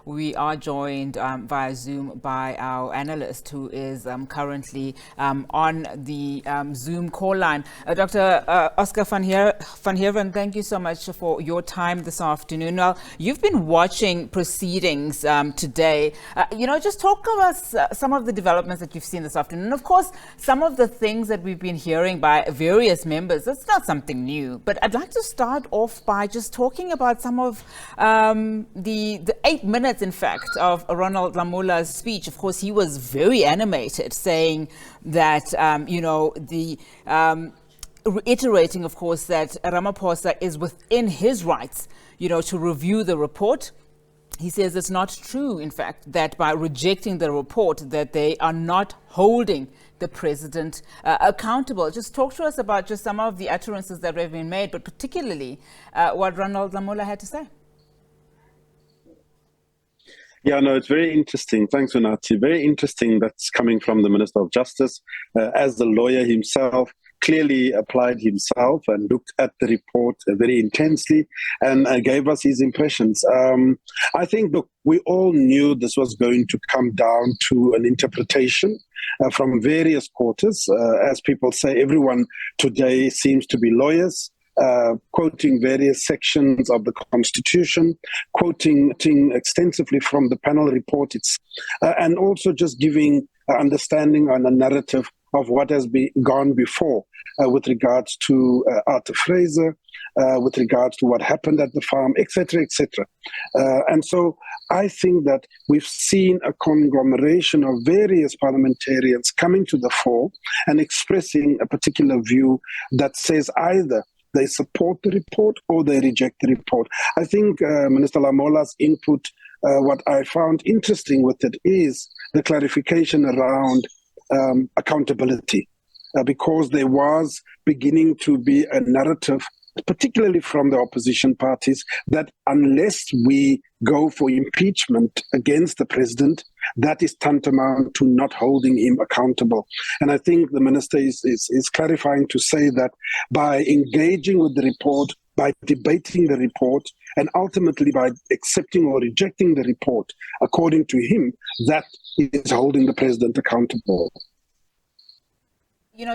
we are joined via Zoom by our analyst who is currently on the Zoom call line. Dr. Oscar van Heerden, thank you so much for your time this afternoon. Well, you've been watching proceedings today. Just talk to us some of the developments that you've seen this afternoon. And of course, some of the things that we've been hearing by various members, it's not something new. But I'd like to start off by just talking about some of the 8 minutes, in fact, of Ronald Lamola's speech. Of course, he was very animated, saying that, reiterating, of course, that Ramaphosa is within his rights, to review the report. He says it's not true, in fact, that by rejecting the report that they are not holding the president accountable. Just talk to us about just some of the utterances that have been made, but particularly what Ronald Lamola had to say. Yeah, no, it's very interesting. Thanks, Renati. Very interesting that's coming from the Minister of Justice. As the lawyer himself, clearly applied himself and looked at the report very intensely and gave us his impressions. I think, look, we all knew this was going to come down to an interpretation from various quarters. As people say, everyone today seems to be lawyers. Quoting various sections of the Constitution, quoting extensively from the panel report, and also just giving understanding on a narrative of what has gone before with regards to Arthur Fraser, with regards to what happened at the farm, etc., etc. And so I think that we've seen a conglomeration of various parliamentarians coming to the fore and expressing a particular view that says either they support the report or they reject the report. I think Minister Lamola's input, what I found interesting with it is the clarification around accountability, because there was beginning to be a narrative, particularly from the opposition parties, that unless we go for impeachment against the president, that is tantamount to not holding him accountable. And I think the minister is clarifying to say that by engaging with the report, by debating the report, and ultimately by accepting or rejecting the report, according to him, that is holding the president accountable.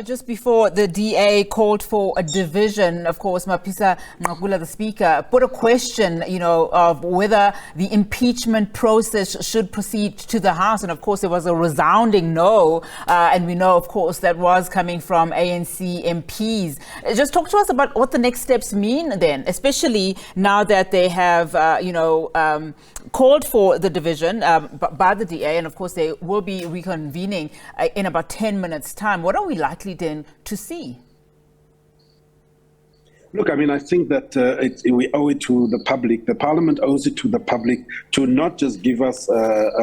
Just before the DA called for a division, of course, Mapisa Ngakula, the speaker, put a question, of whether the impeachment process should proceed to the House. And of course, there was a resounding no. And we know, of course, that was coming from ANC MPs. Just talk to us about what the next steps mean then, especially now that they have, called for the division by the DA. And of course, they will be reconvening in about 10 minutes' time. What are we likely then to see? Look, I mean, I think that we owe it to the public. The parliament owes it to the public to not just give us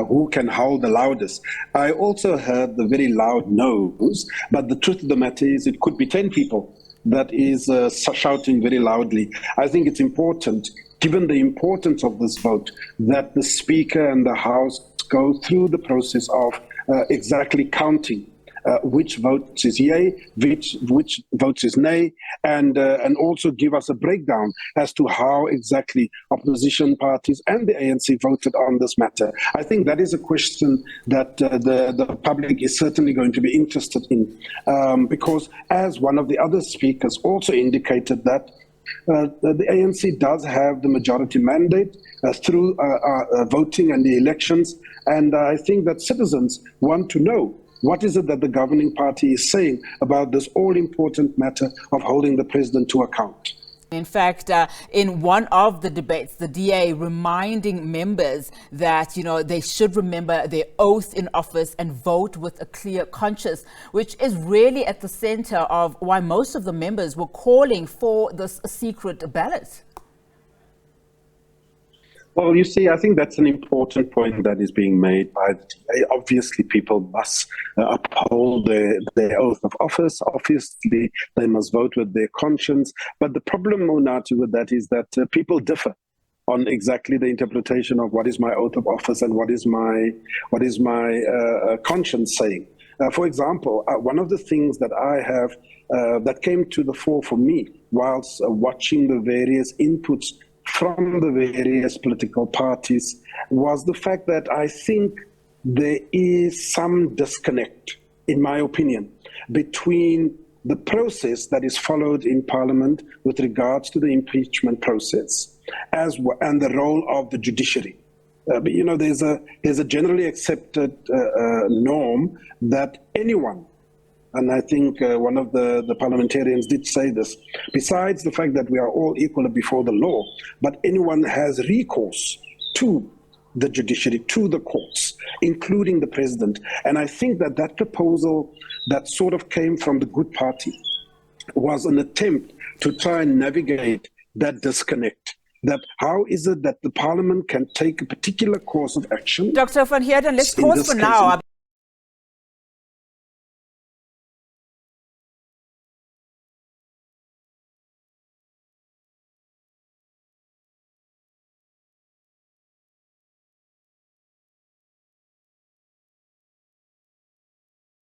who can howl the loudest. I also heard the very loud no's, but the truth of the matter is it could be 10 people that is shouting very loudly. I think it's important, given the importance of this vote, that the Speaker and the House go through the process of exactly counting which votes is yay, which votes is nay, and also give us a breakdown as to how exactly opposition parties and the ANC voted on this matter. I think that is a question that the public is certainly going to be interested in, because as one of the other speakers also indicated that the ANC does have the majority mandate through voting and the elections, and I think that citizens want to know what is it that the governing party is saying about this all-important matter of holding the president to account. In fact, in one of the debates, the DA reminding members that, they should remember their oath in office and vote with a clear conscience, which is really at the center of why most of the members were calling for this secret ballot. Well, you see, I think that's an important point that is being made by the DA. Obviously, people must uphold their oath of office. Obviously, they must vote with their conscience. But the problem, Monati, with that is that people differ on exactly the interpretation of what is my oath of office and what is my conscience saying. For example, one of the things that I have that came to the fore for me whilst watching the various inputs from the various political parties was the fact that I think there is some disconnect, in my opinion, between the process that is followed in Parliament with regards to the impeachment process and the role of the judiciary. But, you know, there's a generally accepted norm that anyone, and I think one of the parliamentarians did say this, besides the fact that we are all equal before the law, but anyone has recourse to the judiciary, to the courts, including the president. And I think that that proposal that sort of came from the Good Party was an attempt to try and navigate that disconnect. That how is it that the parliament can take a particular course of action? Dr. van Heerden, let's pause for now.